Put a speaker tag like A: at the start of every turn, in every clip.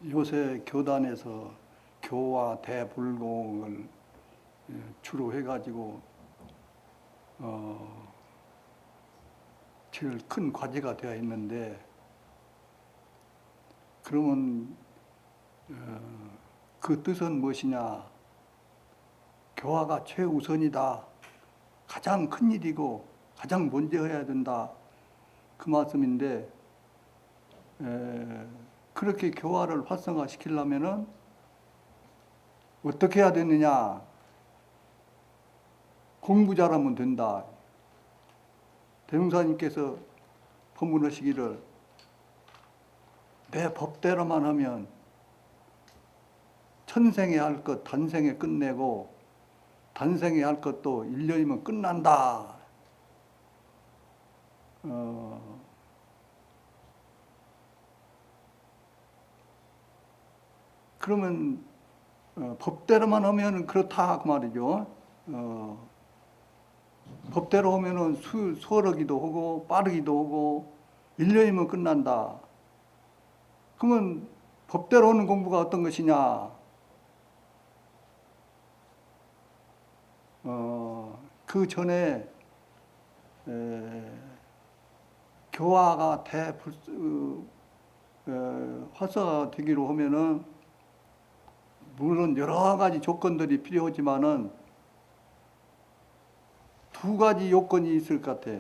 A: 요새 교단에서 교화 대불공을 주로 해가지고 제일 큰 과제가 되어 있는데, 그러면 그 뜻은 무엇이냐? 교화가 최우선이다. 가장 큰 일이고 가장 먼저 해야 된다. 그 말씀인데, 그렇게 교화를 활성화시키려면은 어떻게 해야 되느냐? 공부 잘하면 된다. 대명사님께서 법문하시기를 내 법대로만 하면 천생에 할 것 단생에 끝내고 단생에 할 것도 1년이면 끝난다. 그러면 법대로만 하면 그렇다 그 말이죠. 법대로 하면은 수월하기도 하고 빠르기도 하고 1년이면 끝난다. 그러면 법대로 하는 공부가 어떤 것이냐? 그 전에 교화가 활성화되기로 하면은 물론 여러 가지 조건들이 필요하지만은 두 가지 요건이 있을 것 같아.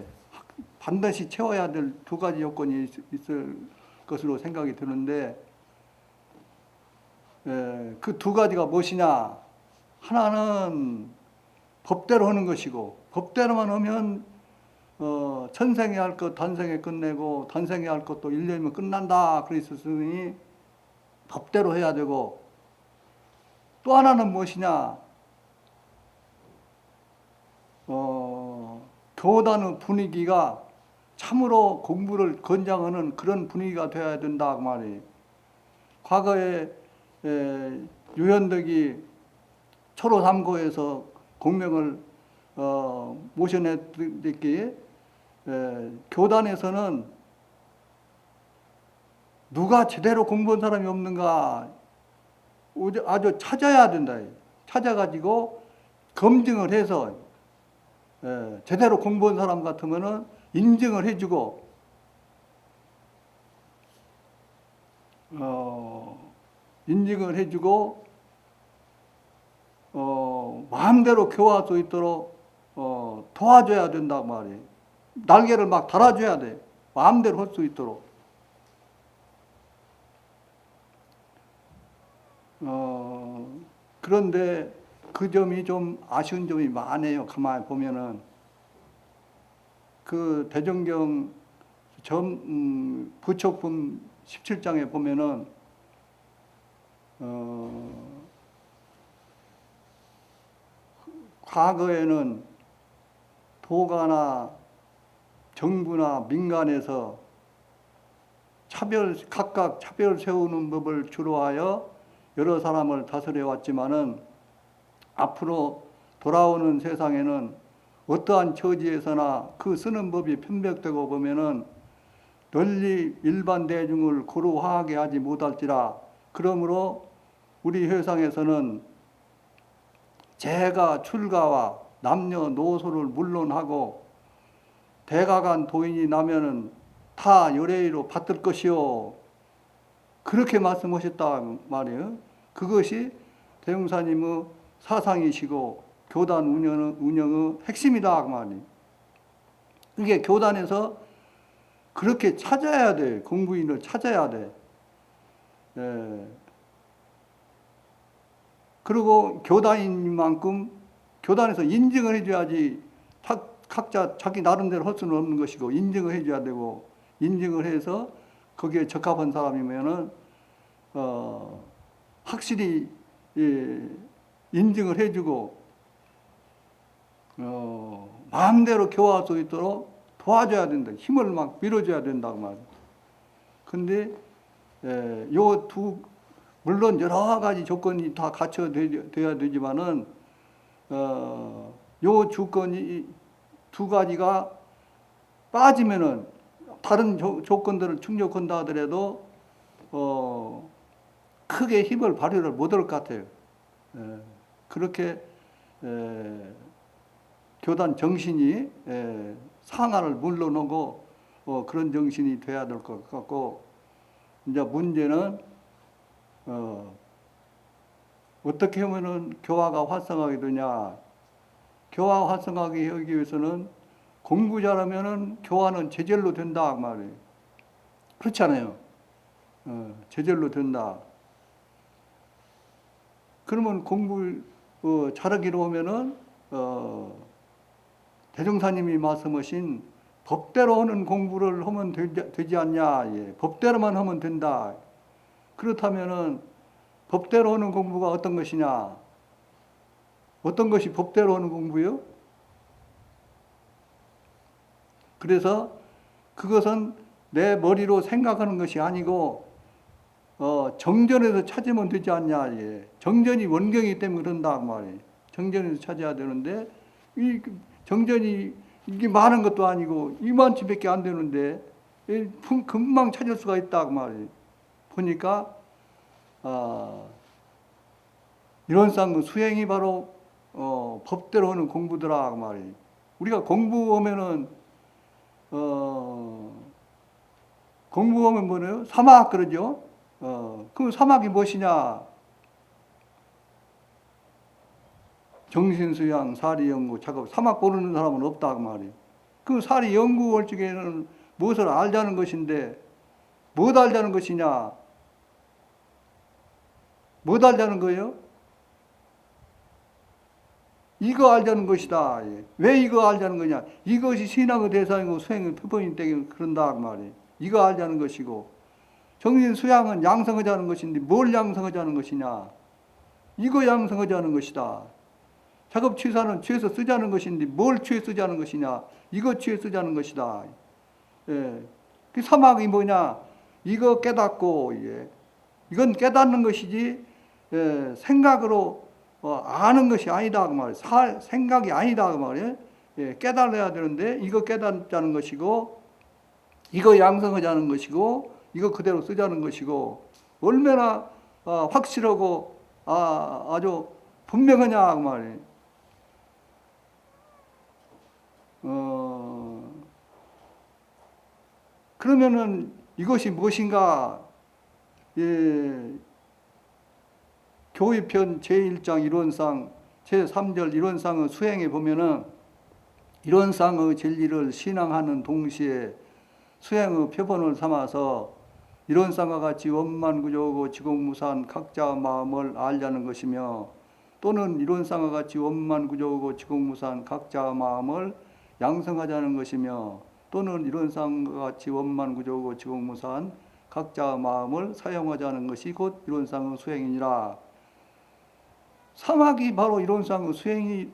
A: 반드시 채워야 될 두 가지 요건이 있을 것으로 생각이 드는데, 그 두 가지가 무엇이냐? 하나는 법대로 하는 것이고, 법대로만 하면 천생에 할 것 단생에 끝내고 단생에 할 것도 1년이면 끝난다. 그랬었으니 법대로 해야 되고, 또 하나는 무엇이냐? 교단의 분위기가 참으로 공부를 권장하는 그런 분위기가 되어야 된다 그 말이에요. 과거에 유현덕이 초로3고에서 공명을 모셔냈기에 교단에서는 누가 제대로 공부한 사람이 없는가 아주 찾아야 된다. 찾아가지고 검증을 해서 제대로 공부한 사람 같으면은 인증을 해주고, 인증을 해주고, 마음대로 교화할 수 있도록 도와줘야 된다고 말이에요. 날개를 막 달아줘야 돼. 마음대로 할 수 있도록. 그런데 그 점이 좀 아쉬운 점이 많아요. 가만히 보면은. 그 대종경 부촉품 17장에 보면은, 과거에는 도가나 정부나 민간에서 각각 차별 세우는 법을 주로 하여 여러 사람을 다스려 왔지만은, 앞으로 돌아오는 세상에는 어떠한 처지에서나 그 쓰는 법이 편벽되고 보면은 널리 일반 대중을 고루하게 하지 못할지라. 그러므로 우리 회상에서는 재가 출가와 남녀노소를 물론하고 대가간 도인이 나면은 다 열애의로 받들 것이요. 그렇게 말씀하셨다 말이에요. 그것이 대웅사님의 사상이시고 교단 운영의 핵심이다 그 말이에요. 이게 교단에서 그렇게 찾아야 돼. 공부인을 찾아야 돼. 그리고 교단인만큼 교단에서 인증을 해줘야지. 각자 자기 나름대로 할 수는 없는 것이고 인증을 해줘야 되고, 인증을 해서 거기에 적합한 사람이면은 확실히 인증을 해주고 마음대로 교화할 수 있도록 도와줘야 된다. 힘을 막 밀어줘야 된다고 말이야. 근데 물론 여러 가지 조건이 다 갖춰져야 되지만은 요 조건이 두 가지가 빠지면은 다른 조건들을 충족한다 하더라도 크게 힘을 발휘를 못할 것 같아요. 그렇게 교단 정신이 상한을 물러놓고 그런 정신이 돼야 될 것 같고, 이제 문제는 어떻게 하면은 교화가 활성화가 되냐. 교화 활성화하기 하기 위해서는 공부 잘하면은 교화는 제절로 된다 그 말이에요. 그렇잖아요. 제절로 된다. 그러면 공부 잘하기로 하면은 대종사님이 말씀하신 법대로 하는 공부를 하면 되지 않냐. 예. 법대로만 하면 된다. 그렇다면은 법대로 하는 공부가 어떤 것이냐? 어떤 것이 법대로 하는 공부요? 그래서 그것은 내 머리로 생각하는 것이 아니고 정전에서 찾으면 되지 않냐. 예. 정전이 원경이기 때문에 그런다 그 말이에요. 정전에서 찾아야 되는데 이 정전이 이게 많은 것도 아니고 이만치밖에 안 되는데 금방 찾을 수가 있다 그 말이에요. 보니까 이런 쌍 수행이 바로 법대로 하는 공부더라 그 말이에요. 우리가 공부하면은 공부하면 뭐래요? 사막 그러죠. 그럼 사막이 무엇이냐? 정신수양, 사리연구, 작업. 사막 모르는 사람은 없다 그 말이에요. 그 사리 연구할 적에는 무엇을 알자는 것인데, 뭘 알자는 것이냐? 뭘 알자는 거예요? 이거 알자는 것이다. 왜 이거 알자는 거냐? 이것이 신앙의 대상이고 수행의 표본이 되기 그런다 그 말이에요. 이거 알자는 것이고, 정신 수양은 양성하자는 것인데 뭘 양성하자는 것이냐? 이거 양성하자는 것이다. 작업 취사는 취해서 쓰자는 것인데 뭘 취해 쓰자는 것이냐? 이거 취해 쓰자는 것이다. 예. 그 사막이 뭐냐? 이거 깨닫고, 예. 이건 깨닫는 것이지, 예. 생각으로 아는 것이 아니다. 그 말이에요. 생각이 아니다. 그 말이에요. 예. 깨달아야 되는데 이거 깨닫자는 것이고, 이거 양성하자는 것이고, 이거 그대로 쓰자는 것이고, 얼마나 확실하고 아주 분명하냐 그 말이에요. 그러면은 이것이 무엇인가? 예, 교의편 제1장 이론상 제3절 이론상의 수행에 보면은 이론상의 진리를 신앙하는 동시에 수행의 표본을 삼아서 이론상과 같이 원만구조고 지공무사한 각자 마음을 알자는 것이며, 또는 이론상과 같이 원만구조고 지공무사한 각자 마음을 양성하자는 것이며, 또는 이론상과 같이 원만구조고 지공무사한 각자 마음을 사용하자는 것이 곧 이론상의 수행이니라. 사막이 바로 이론상의 수행이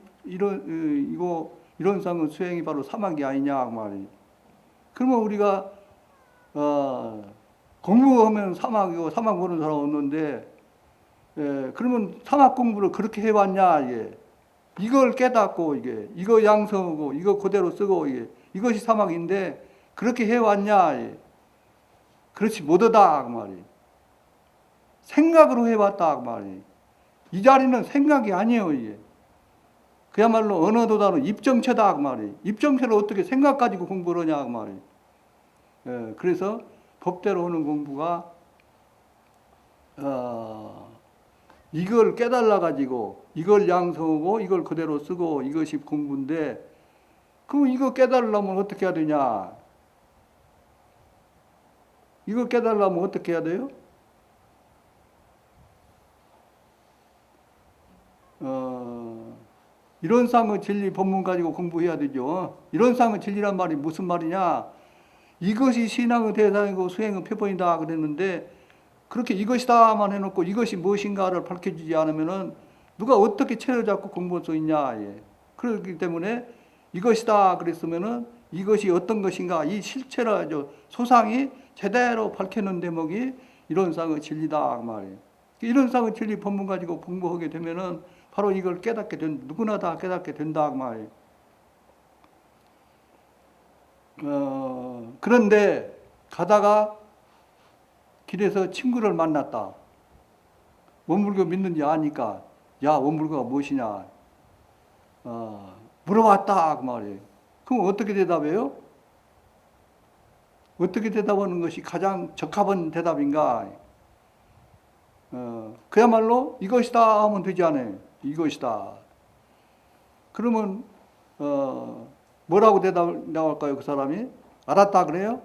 A: 이론상의 수행이 바로 사막이 아니냐 그 말이에요. 그러면 우리가 공부하면 사막이고 사막 모르는 사람 없는데, 그러면 사막 공부를 그렇게 해왔냐 이게. 이걸 깨닫고 이거 양성하고 이거 그대로 쓰고 이것이 사막인데 그렇게 해왔냐. 예. 그렇지 못하다 그 말이에요. 생각으로 해왔다 그 말이에요. 이 자리는 생각이 아니에요 이게. 그야말로 언어도다는 입정체다 그 말이에요. 입정체를 어떻게 생각 가지고 공부를 하냐 그 말이에요. 예. 그래서 법대로 하는 공부가 이걸 깨달아 가지고 이걸 양성하고 이걸 그대로 쓰고 이것이 공부인데, 그럼 이거 깨달으려면 어떻게 해야 되냐? 이거 깨달으려면 어떻게 해야 돼요? 이론상의 진리 법문 가지고 공부해야 되죠. 이론상의 진리란 말이 무슨 말이냐? 이것이 신앙의 대상이고 수행의 표본이다 그랬는데, 그렇게 이것이다만 해놓고 이것이 무엇인가를 밝혀주지 않으면은 누가 어떻게 체를 잡고 공부할 수 있냐. 예. 그렇기 때문에 이것이다 그랬으면은 이것이 어떤 것인가, 이 실체를 소상이 제대로 밝혀놓은 대목이 이론상의 진리다 그 말이에요. 이론상의 진리 법문 가지고 공부하게 되면은 바로 이걸 깨닫게 누구나 다 깨닫게 된다 그 말이에요. 그런데 가다가 길에서 친구를 만났다. 원불교 믿는지 아니까 야 원불교가 무엇이냐 물어봤다 그 말이에요. 그럼 어떻게 대답해요? 어떻게 대답하는 것이 가장 적합한 대답인가? 그야말로 이것이다 하면 되지 않아요. 이것이다. 그러면 뭐라고 대답 나올까요? 그 사람이 알았다 그래요?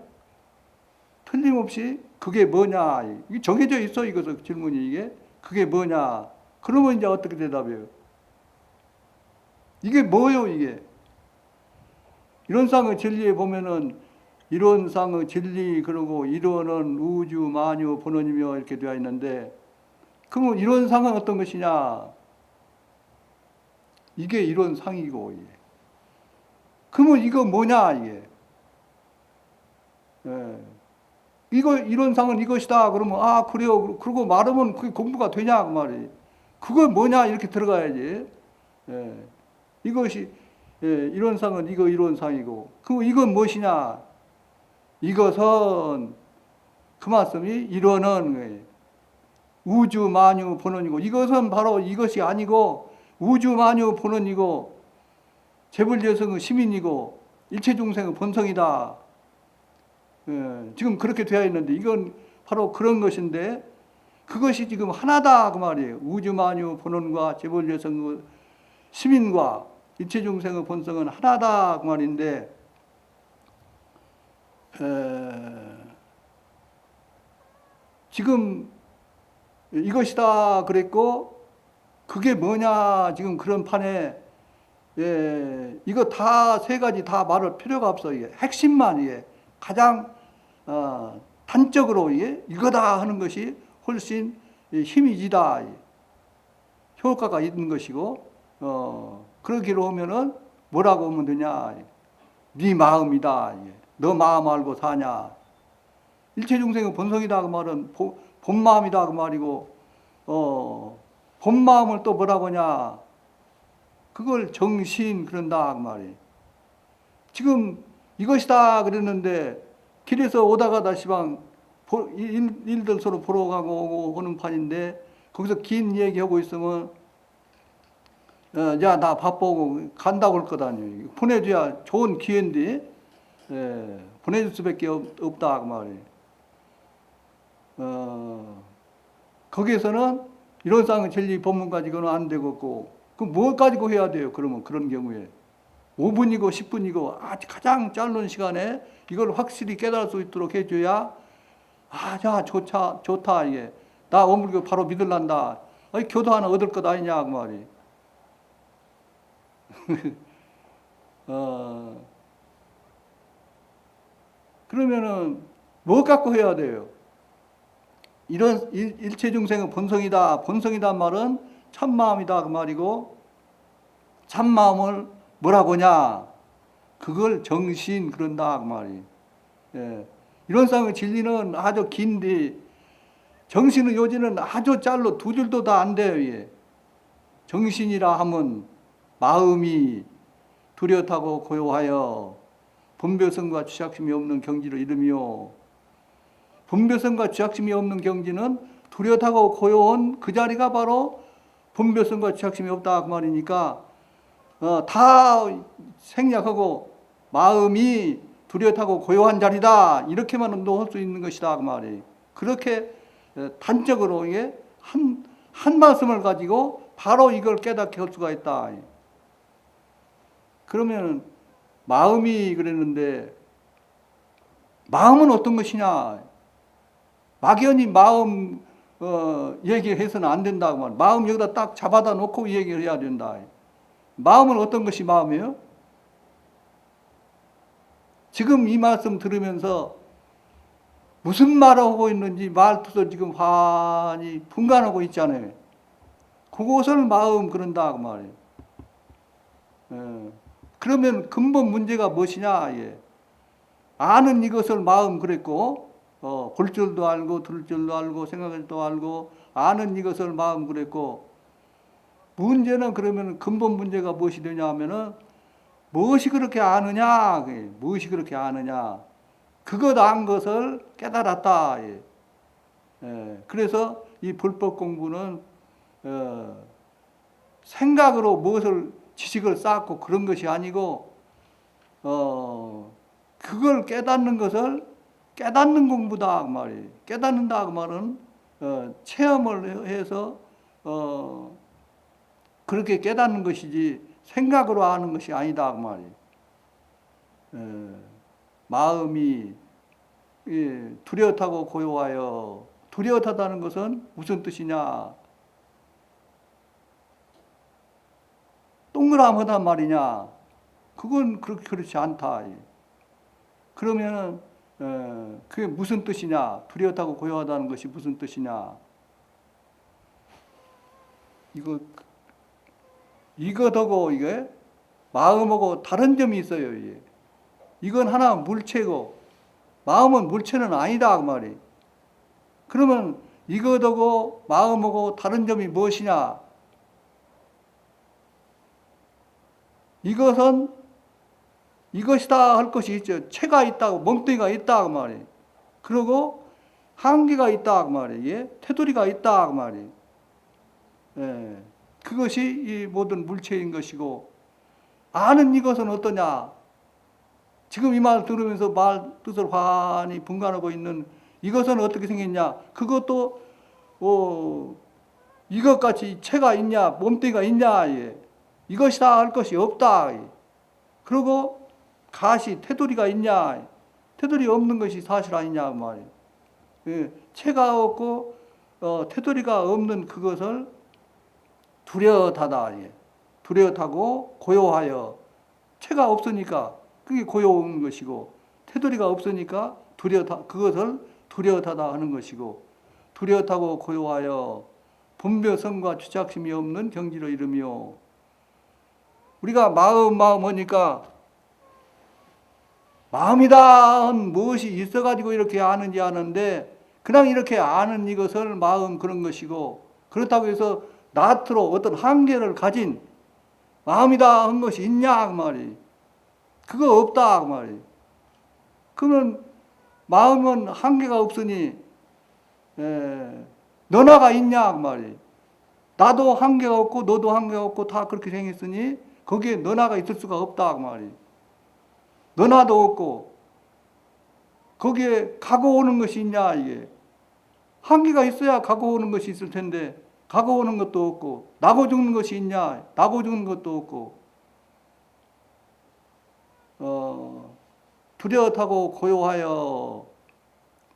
A: 틀림없이 그게 뭐냐? 이게 정해져 있어 이것은 질문이 이게 그게 뭐냐? 그러면 이제 어떻게 대답해요? 이게 뭐요 이게? 이론상의 진리에 보면은 이론상의 진리 그러고 이론은 우주 만유 본원이며 이렇게 되어 있는데 그러면 이론상은 어떤 것이냐? 이게 이론상이고 이게. 그러면 이거 뭐냐 이게? 예. 이거 이론상은 이것이다 그러면 아 그래요 그러고 말하면 그게 공부가 되냐 그 말이. 그거 뭐냐 이렇게 들어가야지. 예. 이것이 예, 이론상은 이거 이론상이고 그럼 이건 무엇이냐? 이것은 그 말씀이 이론은 거예요. 우주 만유 본원이고 이것은 바로 이것이 아니고 우주 만유 본원이고 재불여성의 시민이고 일체 중생의 본성이다. 예, 지금 그렇게 되어 있는데 이건 바로 그런 것인데 그것이 지금 하나다 그 말이에요. 우주 만유 본원과 재불여성의 시민과 일체 중생의 본성은 하나다 그 말인데 지금 이것이다 그랬고 그게 뭐냐 지금 그런 판에 이거 다 세 가지 다 말할 필요가 없어. 이게 핵심만 이게 가장 단적으로 이거다 하는 것이 훨씬 힘이 지다 효과가 있는 것이고 그러기로 하면은 뭐라고 하면 되냐? 네 마음이다. 너 마음 알고 사냐? 일체 중생의 본성이다 그 말은 본 마음이다 그 말이고 본 마음을 또 뭐라고 하냐? 그걸 정신 그런다 그 말이. 지금 이것이다 그랬는데 길에서 오다 가다 시방 일들 서로 보러 가고 오고 오는 판인데 거기서 긴 얘기하고 있으면 야 나 바쁘고 간다고 할 거다니. 보내줘야 좋은 기회인데 보내줄 수밖에 없다 그 말이. 거기에서는 이론상의 진리 법문 가지고는 안 되겠고 그럼 뭐 가지고 해야 돼요? 그러면 그런 경우에 5분이고 10분이고 아주 가장 짧은 시간에 이걸 확실히 깨달을 수 있도록 해줘야 야 좋다 이게 나 원불교 바로 믿을란다. 교도 하나 얻을 것 아니냐 그 말이. 그러면은 뭐 갖고 해야 돼요? 이런 일체 중생의 본성이다. 본성이란 말은 참마음이다 그 말이고 참마음을 뭐라고 하냐? 그걸 정신 그런다 그 말이. 이론상의 진리는 아주 긴데 정신의 요지는 아주 짧로 두 줄도 다 안 돼요. 이게. 정신이라 하면 마음이 뚜렷하고 고요하여 분별성과 취약심이 없는 경지를 이루며 분별성과 취약심이 없는 경지는 뚜렷하고 고요한 그 자리가 바로 분별성과 취약심이 없다 그 말이니까 다 생략하고 마음이 뚜렷하고 고요한 자리다 이렇게만 운동할 수 있는 것이다 그 말이. 그렇게 단적으로 이게 한 말씀을 가지고 바로 이걸 깨닫게 할 수가 있다. 그러면 마음이 그랬는데 마음은 어떤 것이냐? 막연히 마음 얘기해서는 안 된다고 말. 마음 여기다 딱 잡아다 놓고 얘기를 해야 된다. 마음은 어떤 것이 마음이에요? 지금 이 말씀 들으면서 무슨 말을 하고 있는지 말투도 지금 환히 분간하고 있잖아요. 그것을 마음 그런다 그 말이에요. 그러면 근본 문제가 무엇이냐? 아는 이것을 마음 그랬고 볼 줄도 알고 들을 줄도 알고 생각할 줄도 알고 아는 이것을 마음 그랬고 문제는 그러면 근본 문제가 무엇이 되냐 하면은 무엇이 그렇게 아느냐? 무엇이 그렇게 아느냐? 그것 안 것을 깨달았다. 그래서 이 불법 공부는 생각으로 무엇을 지식을 쌓고 그런 것이 아니고 그걸 깨닫는 것을 깨닫는 공부다 그 말이에요. 깨닫는다 그 말은 체험을 해서 그렇게 깨닫는 것이지 생각으로 아는 것이 아니다 그 말이에요. 마음이 두려워하고 고요하여, 두려워하다는 것은 무슨 뜻이냐? 동그라하단 말이냐? 그건 그렇지 않다. 그러면은 그게 무슨 뜻이냐? 두려워하고 고요하다는 것이 무슨 뜻이냐? 이거하고 이게 마음하고 다른 점이 있어요. 이게. 이건 하나 물체고 마음은 물체는 아니다 그 말이. 그러면 이거하고 마음하고 다른 점이 무엇이냐? 이것은 이것이다 할 것이 있죠. 체가 있다고, 몸뚱이가 있다 그 말이. 그리고 한계가 있다 그 말이. 예? 테두리가 있다 그 말이. 예. 그것이 이 모든 물체인 것이고, 아는 이것은 어떠냐? 지금 이 말 들으면서 말 뜻을 환히 분간하고 있는 이것은 어떻게 생겼냐? 그것도 이것같이 체가 있냐? 몸뚱이가 있냐? 예. 이것이다 할 것이 없다. 예. 그리고 가시 테두리가 있냐? 테두리 없는 것이 사실 아니냐 말이에요. 예. 체가 없고 테두리가 없는 그것을 두려워하다. 예. 두려워하고 고요하여. 체가 없으니까 그게 고요한 것이고, 테두리가 없으니까 그것을 두려워하다 하는 것이고, 두려워하고 고요하여 분별성과 주착심이 없는 경지로 이르며. 우리가 마음 하니까 마음이다 무엇이 있어가지고 이렇게 아는지 아는데, 그냥 이렇게 아는 이것을 마음 그런 것이고, 그렇다고 해서 나트로 어떤 한계를 가진 마음이다 한 것이 있냐 그 말이. 그거 없다 그 말이. 그러면 마음은 한계가 없으니 너나가 있냐 그 말이. 나도 한계가 없고 너도 한계가 없고 다 그렇게 생겼으니 거기에 너나가 있을 수가 없다 그 말이. 너나도 없고 거기에 가고 오는 것이 있냐 이게. 한계가 있어야 가고 오는 것이 있을 텐데 가고 오는 것도 없고, 나고 죽는 것이 있냐? 나고 죽는 것도 없고, 두려워하고 고요하여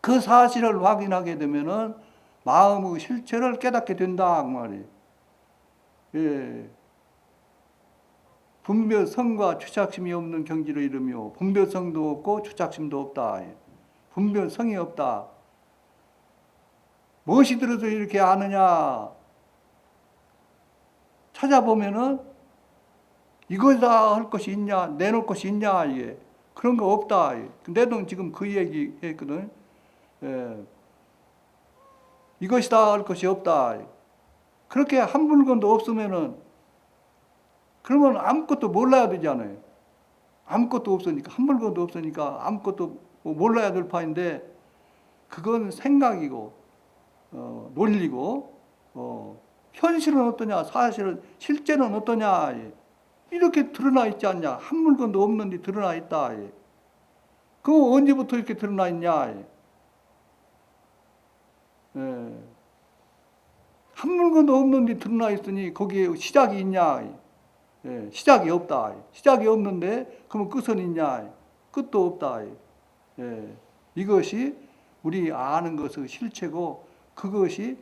A: 그 사실을 확인하게 되면은 마음의 실체를 깨닫게 된다 그 말이에요. 예. 분별성과 주착심이 없는 경지로 이르며, 분별성도 없고 주착심도 없다. 분별성이 없다. 무엇이 들어서 이렇게 아느냐? 찾아보면은 이거다 할 것이 있냐, 내놓을 것이 있냐, 이게. 그런 거 없다. 내도 지금 그 얘기 했거든. 이것이다 할 것이 없다. 그렇게 한 물건도 없으면은, 그러면 아무것도 몰라야 되잖아요. 아무것도 없으니까, 한 물건도 없으니까 아무것도 몰라야 될 판인데, 그건 생각이고, 논리고, 현실은 어떠냐, 사실은, 실제는 어떠냐, 이렇게 드러나 있지 않냐. 한 물건도 없는데 드러나 있다. 그거 언제부터 이렇게 드러나 있냐. 한 물건도 없는데 드러나 있으니 거기에 시작이 있냐. 시작이 없다. 시작이 없는데 그러면 끝은 있냐. 끝도 없다. 이것이 우리 아는 것의 실체고, 그것이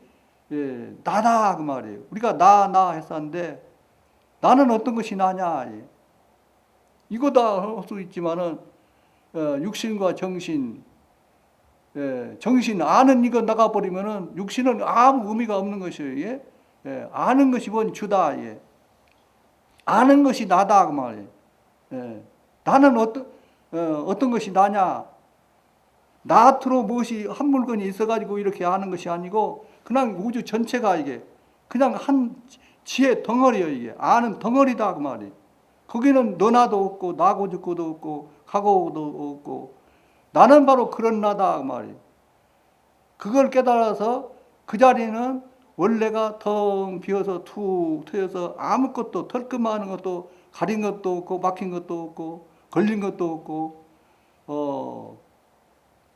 A: 나다 그 말이에요. 우리가 나 했었는데 나는 어떤 것이 나냐? 이거다 할 수 있지만은 육신과 정신, 정신 아는 이거 나가버리면은 육신은 아무 의미가 없는 것이에요. 아는 것이 뭔 주다. 아는 것이 나다 그 말이에요. 나는 어떤 것이 나냐? 나트로 무엇이 한 물건이 있어가지고 이렇게 아는 것이 아니고, 그냥 우주 전체가 이게 그냥 한 지혜 덩어리예요. 이게 아는 덩어리다 그 말이. 거기는 너나도 없고 나고 죽고도 없고 가고 오도 없고, 나는 바로 그런 나다 그 말이. 그걸 깨달아서 그 자리는 원래가 텅 비어서 툭 트여서 아무것도 털끝만한 것도 가린 것도 없고 막힌 것도 없고 걸린 것도 없고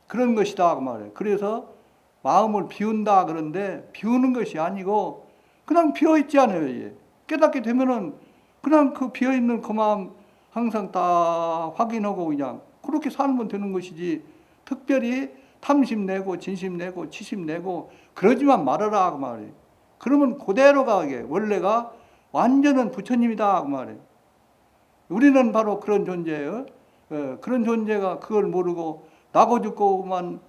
A: 그런 것이다 그 말이에요. 그래서 마음을 비운다 그런데 비우는 것이 아니고 그냥 비어 있지 않아요. 예. 깨닫게 되면은 그냥 그 비어 있는 그 마음 항상 다 확인하고 그냥 그렇게 살면 되는 것이지 특별히 탐심 내고 진심 내고 치심 내고 그러지만 말아라 그 말이에요. 그러면 그대로 가게 원래가 완전한 부처님이다 그 말이에요. 우리는 바로 그런 존재예요. 그런 존재가 그걸 모르고 나고 죽고만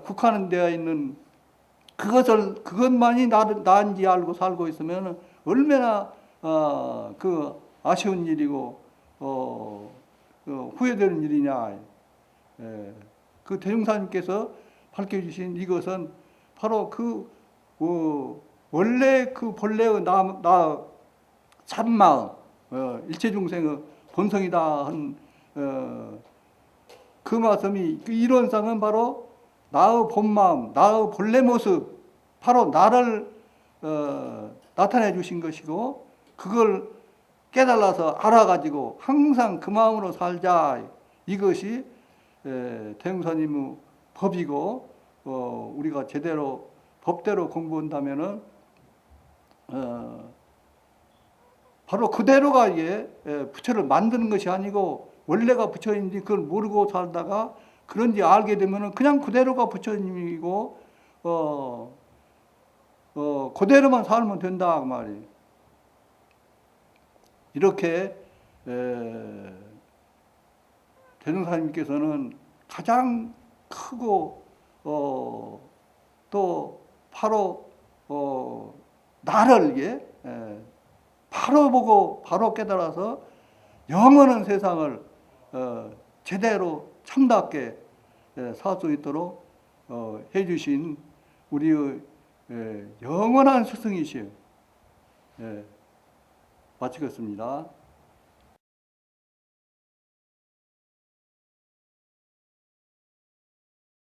A: 국한은 되어 있는 그것만이 나인지 알고 살고 있으면 얼마나 그 아쉬운 일이고 후회되는 일이냐. 그 대중사님께서 밝혀주신 이것은 바로 그 원래 그 본래의 나 참마음 일체 중생의 본성이다 한 그 말씀이 그 이론상은 바로 나의 본마음, 나의 본래 모습, 바로 나를 나타내 주신 것이고 그걸 깨달아서 알아가지고 항상 그 마음으로 살자. 이것이 대웅사님의 법이고 우리가 제대로 법대로 공부한다면은 바로 그대로가 이게 부처를 만드는 것이 아니고 원래가 부처인지 그걸 모르고 살다가 그런지 알게 되면은 그냥 그대로가 부처님이고 그대로만 살면 된다 그 말이에요. 이렇게 대승사님께서는 가장 크고 또 바로 나를 바로 보고 바로 깨달아서 영원한 세상을 제대로 참답게 살 수 있도록 해주신 우리의 영원한 스승이시여. 마치겠습니다.